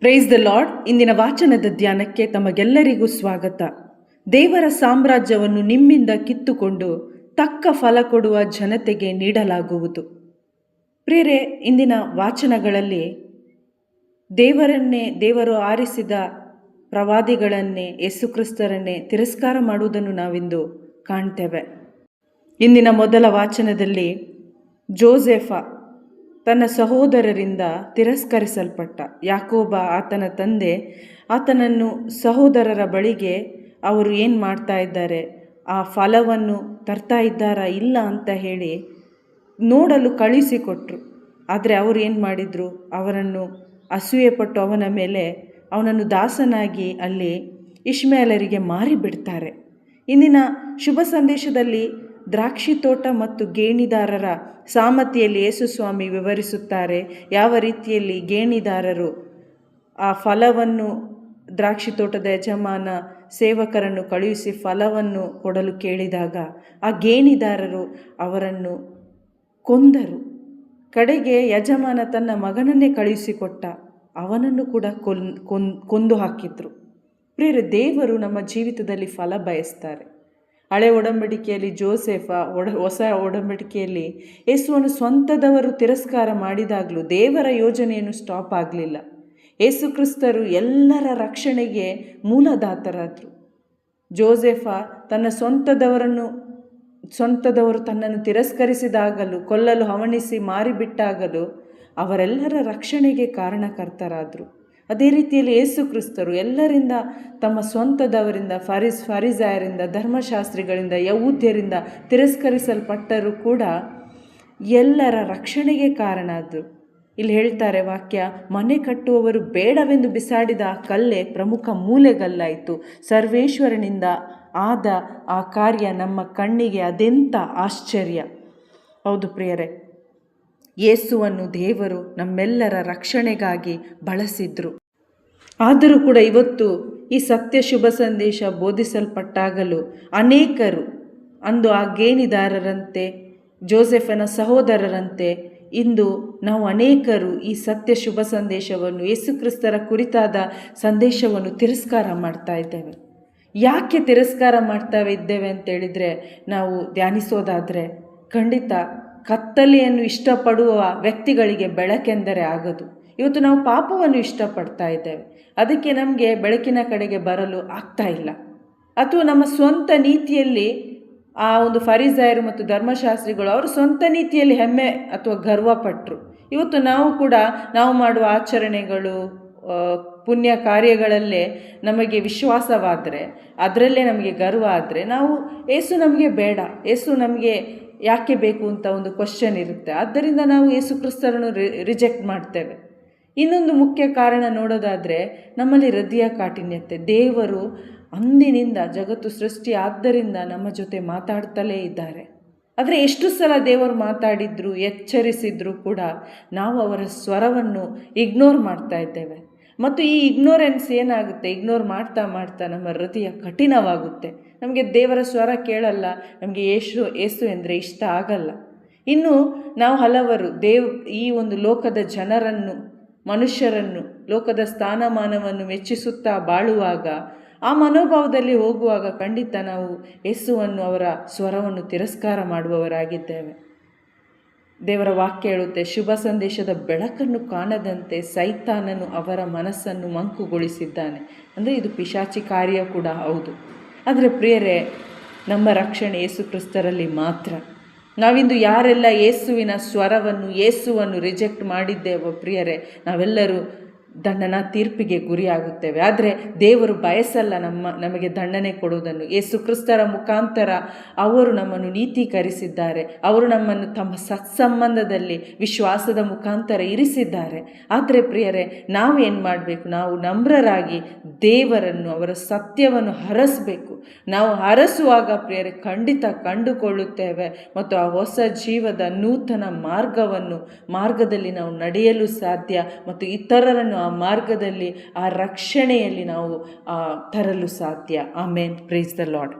Price the lord. ಇಂದಿನ ವಾಚನದ ಧ್ಯಾನಕ್ಕೆ ತಮಗೆಲ್ಲರಿಗೂ ಸ್ವಾಗತ. ದೇವರ ಸಾಮ್ರಾಜ್ಯವನ್ನು ನಿಮ್ಮಿಂದ ಕಿತ್ತುಕೊಂಡು ತಕ್ಕ ಫಲ ಕೊಡುವ ಜನತೆಗೆ ನೀಡಲಾಗುವುದು. ಪ್ರಿಯರೇ, ಇಂದಿನ ವಾಚನಗಳಲ್ಲಿ ದೇವರು ಆರಿಸಿದ ಪ್ರವಾದಿಗಳನ್ನೇ, ಯೇಸುಕ್ರಿಸ್ತರನ್ನೇ ತಿರಸ್ಕಾರ ಮಾಡುವುದನ್ನು ನಾವಿಂದು ಕಾಣ್ತೇವೆ. ಇಂದಿನ ಮೊದಲ ವಾಚನದಲ್ಲಿ ಜೋಸೆಫ ತನ್ನ ಸಹೋದರರಿಂದ ತಿರಸ್ಕರಿಸಲ್ಪಟ್ಟ. ಯಾಕೋಬ ಆತನ ತಂದೆ ಆತನನ್ನು ಸಹೋದರರ ಬಳಿಗೆ ಅವರು ಏನು ಮಾಡ್ತಾ ಇದ್ದಾರೆ, ಆ ಫಲವನ್ನು ತರ್ತಾ ಇದ್ದಾರಾ ಇಲ್ಲ ಅಂತ ಹೇಳಿ ನೋಡಲು ಕಳುಹಿಸಿಕೊಟ್ರು. ಆದರೆ ಅವರು ಏನು ಮಾಡಿದರು, ಅವರನ್ನು ಅಸೂಯೆಪಟ್ಟು ಅವನನ್ನು ದಾಸನಾಗಿ ಅಲ್ಲಿ ಇಷ್ಮಾಯೇಲರಿಗೆ ಮಾರಿಬಿಡ್ತಾರೆ. ಇಂದಿನ ಶುಭ ಸಂದೇಶದಲ್ಲಿ ದ್ರಾಕ್ಷಿ ತೋಟ ಮತ್ತು ಗೇಣಿದಾರರ ಸಾಮತಿಯಲ್ಲಿ ಯೇಸು ಸ್ವಾಮಿ ವಿವರಿಸುತ್ತಾರೆ. ಯಾವ ರೀತಿಯಲ್ಲಿ ಗೇಣಿದಾರರು ಆ ಫಲವನ್ನು, ದ್ರಾಕ್ಷಿ ತೋಟದ ಯಜಮಾನ ಸೇವಕರನ್ನು ಕಳುಹಿಸಿ ಫಲವನ್ನು ಕೊಡಲು ಕೇಳಿದಾಗ ಆ ಗೇಣಿದಾರರು ಅವರನ್ನು ಕೊಂದರು. ಕಡೆಗೆ ಯಜಮಾನ ತನ್ನ ಮಗನನ್ನೇ ಕಳುಹಿಸಿಕೊಟ್ಟ, ಅವನನ್ನು ಕೂಡ ಕೊಂದು ಹಾಕಿದ್ರು. ಪ್ರಿಯರೇ, ದೇವರು ನಮ್ಮ ಜೀವಿತದಲ್ಲಿ ಫಲ ಬಯಸ್ತಾರೆ. ಹಳೆ ಒಡಂಬಡಿಕೆಯಲ್ಲಿ ಜೋಸೆಫ, ಹೊಸ ಒಡಂಬಡಿಕೆಯಲ್ಲಿ ಯೇಸುವನ್ನು ಸ್ವಂತದವರು ತಿರಸ್ಕಾರ ಮಾಡಿದಾಗಲೂ ದೇವರ ಯೋಜನೆಯನ್ನು ಸ್ಟಾಪ್ ಆಗಲಿಲ್ಲ. ಯೇಸು ಕ್ರಿಸ್ತರು ಎಲ್ಲರ ರಕ್ಷಣೆಗೆ ಮೂಲದಾತರಾದರು. ಜೋಸೆಫ ತನ್ನ ಸ್ವಂತದವರು ತನ್ನನ್ನು ತಿರಸ್ಕರಿಸಿದಾಗಲೂ, ಕೊಲ್ಲಲು ಹವಣಿಸಿ ಮಾರಿಬಿಟ್ಟಾಗಲೂ ಅವರೆಲ್ಲರ ರಕ್ಷಣೆಗೆ ಕಾರಣಕರ್ತರಾದರು. ಅದೇ ರೀತಿಯಲ್ಲಿ ಯೇಸು ಕ್ರಿಸ್ತರು ಎಲ್ಲರಿಂದ, ತಮ್ಮ ಸ್ವಂತದವರಿಂದ, ಫರಿಸಾಯರಿಂದ, ಧರ್ಮಶಾಸ್ತ್ರಿಗಳಿಂದ, ಯಹೂದ್ಯರಿಂದ ತಿರಸ್ಕರಿಸಲ್ಪಟ್ಟರೂ ಕೂಡ ಎಲ್ಲರ ರಕ್ಷಣೆಗೆ ಕಾರಣ ಆದರು. ಇಲ್ಲಿ ಹೇಳ್ತಾರೆ ವಾಕ್ಯ, ಮನೆ ಕಟ್ಟುವವರು ಬೇಡವೆಂದು ಬಿಸಾಡಿದ ಆ ಕಲ್ಲೇ ಪ್ರಮುಖ ಮೂಲೆಗಲ್ಲಾಯಿತು. ಸರ್ವೇಶ್ವರನಿಂದ ಆದ ಆ ಕಾರ್ಯ ನಮ್ಮ ಕಣ್ಣಿಗೆ ಅದೆಂಥ ಆಶ್ಚರ್ಯ. ಹೌದು ಪ್ರಿಯರೇ, ಯೇಸುವನ್ನು ದೇವರು ನಮ್ಮೆಲ್ಲರ ರಕ್ಷಣೆಗಾಗಿ ಬಳಸಿದ್ರು. ಆದರೂ ಕೂಡ ಇವತ್ತು ಈ ಸತ್ಯ ಶುಭ ಸಂದೇಶ ಬೋಧಿಸಲ್ಪಟ್ಟಾಗಲೂ ಅನೇಕರು, ಅಂದು ಆ ಗೇಣಿದಾರರಂತೆ, ಜೋಸೆಫನ ಸಹೋದರರಂತೆ, ಇಂದು ನಾವು ಅನೇಕರು ಈ ಸತ್ಯ ಶುಭ ಸಂದೇಶವನ್ನು, ಯೇಸುಕ್ರಿಸ್ತರ ಕುರಿತಾದ ಸಂದೇಶವನ್ನು ತಿರಸ್ಕಾರ ಮಾಡ್ತಾ ಇದ್ದೇವೆ. ಯಾಕೆ ತಿರಸ್ಕಾರ ಮಾಡ್ತಾ ಇದ್ದೇವೆ ಅಂತೇಳಿದರೆ, ನಾವು ಧ್ಯಾನಿಸೋದಾದರೆ ಖಂಡಿತ ಕತ್ತಲೆಯನ್ನು ಇಷ್ಟಪಡುವ ವ್ಯಕ್ತಿಗಳಿಗೆ ಬೆಳಕೆಂದರೆ ಆಗದು. ಇವತ್ತು ನಾವು ಪಾಪವನ್ನು ಇಷ್ಟಪಡ್ತಾ ಇದ್ದೇವೆ, ಅದಕ್ಕೆ ನಮಗೆ ಬೆಳಕಿನ ಕಡೆಗೆ ಬರಲು ಆಗ್ತಾ ಇಲ್ಲ. ಅಥವಾ ನಮ್ಮ ಸ್ವಂತ ನೀತಿಯಲ್ಲಿ ಆ ಒಂದು ಫರಿಸಾಯರು ಮತ್ತು ಧರ್ಮಶಾಸ್ತ್ರಿಗಳು ಅವರು ಸ್ವಂತ ನೀತಿಯಲ್ಲಿ ಹೆಮ್ಮೆ ಅಥವಾ ಗರ್ವಪಟ್ಟರು. ಇವತ್ತು ನಾವು ಮಾಡುವ ಆಚರಣೆಗಳು, ಪುಣ್ಯ ಕಾರ್ಯಗಳಲ್ಲೇ ನಮಗೆ ವಿಶ್ವಾಸವಾದರೆ, ಅದರಲ್ಲೇ ನಮಗೆ ಗರ್ವ ಆದರೆ, ಏಸು ನಮಗೆ ಬೇಡ, ಏಸು ನಮಗೆ ಯಾಕೆ ಬೇಕು ಅಂತ ಒಂದು ಕ್ವಶನ್ ಇರುತ್ತೆ. ಆದ್ದರಿಂದ ನಾವು ಯೇಸು ಕ್ರಿಸ್ತರನ್ನು ರಿಜೆಕ್ಟ್ ಮಾಡ್ತೇವೆ. ಇನ್ನೊಂದು ಮುಖ್ಯ ಕಾರಣ ನೋಡೋದಾದರೆ ನಮ್ಮಲ್ಲಿ ಹೃದಯ ಕಾಠಿಣ್ಯತೆ. ದೇವರು ಅಂದಿನಿಂದ ಜಗತ್ತು ಸೃಷ್ಟಿ ಆದ್ದರಿಂದ ನಮ್ಮ ಜೊತೆ ಮಾತಾಡ್ತಲೇ ಇದ್ದಾರೆ. ಆದರೆ ಎಷ್ಟು ಸಲ ದೇವರು ಮಾತಾಡಿದ್ರು, ಎಚ್ಚರಿಸಿದ್ರು ಕೂಡ ನಾವು ಅವರ ಸ್ವರವನ್ನು ಇಗ್ನೋರ್ ಮಾಡ್ತಾ ಇದ್ದೇವೆ. ಮತ್ತು ಈ ಇಗ್ನೋರೆನ್ಸ್ ಏನಾಗುತ್ತೆ, ಇಗ್ನೋರ್ ಮಾಡ್ತಾ ಮಾಡ್ತಾ ನಮ್ಮ ಹೃದಯ ಕಠಿಣವಾಗುತ್ತೆ. ನಮಗೆ ದೇವರ ಸ್ವರ ಕೇಳಲ್ಲ, ನಮಗೆ ಏಸು ಎಂದರೆ ಇಷ್ಟ ಆಗಲ್ಲ. ಇನ್ನು ನಾವು ಹಲವರು ಈ ಒಂದು ಲೋಕದ ಜನರನ್ನು, ಮನುಷ್ಯರನ್ನು, ಲೋಕದ ಸ್ಥಾನಮಾನವನ್ನು ಮೆಚ್ಚಿಸುತ್ತಾ ಬಾಳುವಾಗ, ಆ ಮನೋಭಾವದಲ್ಲಿ ಹೋಗುವಾಗ ಖಂಡಿತ ನಾವು ಯೇಸುವನ್ನು, ಅವರ ಸ್ವರವನ್ನು ತಿರಸ್ಕಾರ ಮಾಡುವವರಾಗಿದ್ದೇವೆ. ದೇವರ ವಾಕ್ಯ ಹೇಳುತ್ತೆ, ಶುಭ ಸಂದೇಶದ ಬೆಳಕನ್ನು ಕಾಣದಂತೆ ಸೈತಾನನು ಅವರ ಮನಸ್ಸನ್ನು ಮಂಕುಗೊಳಿಸಿದ್ದಾನೆ. ಅಂದರೆ ಇದು ಪಿಶಾಚಿ ಕಾರ್ಯ ಕೂಡ ಹೌದು. ಆದರೆ ಪ್ರಿಯರೇ, ನಮ್ಮ ರಕ್ಷಣೆ ಯೇಸು ಕ್ರಿಸ್ತರಲ್ಲಿ ಮಾತ್ರ. ನಾವಿಂದು ಯಾರೆಲ್ಲ ಯೇಸುವಿನ ಸ್ವರವನ್ನು, ಯೇಸುವನ್ನು ರಿಜೆಕ್ಟ್ ಮಾಡಿದ್ದೇವೋ ಪ್ರಿಯರೇ, ನಾವೆಲ್ಲರೂ ದಂಡನ ತೀರ್ಪಿಗೆ ಗುರಿಯಾಗುತ್ತೇವೆ. ಆದರೆ ದೇವರು ಬಯಸಲ್ಲ ನಮಗೆ ದಂಡನೆ ಕೊಡುವುದನ್ನು. ಯೇಸು ಕ್ರಿಸ್ತರ ಮುಖಾಂತರ ಅವರು ನಮ್ಮನ್ನು ನೀತೀಕರಿಸಿದ್ದಾರೆ. ಅವರು ನಮ್ಮನ್ನು ತಮ್ಮ ಸತ್ಸಂಬಂಧದಲ್ಲಿ ವಿಶ್ವಾಸದ ಮುಖಾಂತರ ಇರಿಸಿದ್ದಾರೆ. ಆದರೆ ಪ್ರಿಯರೇ, ನಾವು ಏನು ಮಾಡಬೇಕು, ನಾವು ನಮ್ರರಾಗಿ ದೇವರನ್ನು, ಅವರ ಸತ್ಯವನ್ನು ಹರಸಬೇಕು. ನಾವು ಹರಸುವಾಗ ಪ್ರಿಯರೇ ಖಂಡಿತ ಕಂಡುಕೊಳ್ಳುತ್ತೇವೆ ಮತ್ತು ಆ ಹೊಸ ಜೀವದ ನೂತನ ಮಾರ್ಗದಲ್ಲಿ ನಾವು ನಡೆಯಲು ಸಾಧ್ಯ ಮತ್ತು ಇತರರನ್ನು ಆ ಮಾರ್ಗದಲ್ಲಿ, ಆ ರಕ್ಷಣೆಯಲ್ಲಿ ನಾವು ತರಲು ಸಾಧ್ಯ. ಆಮೇನ್. Praise the lord.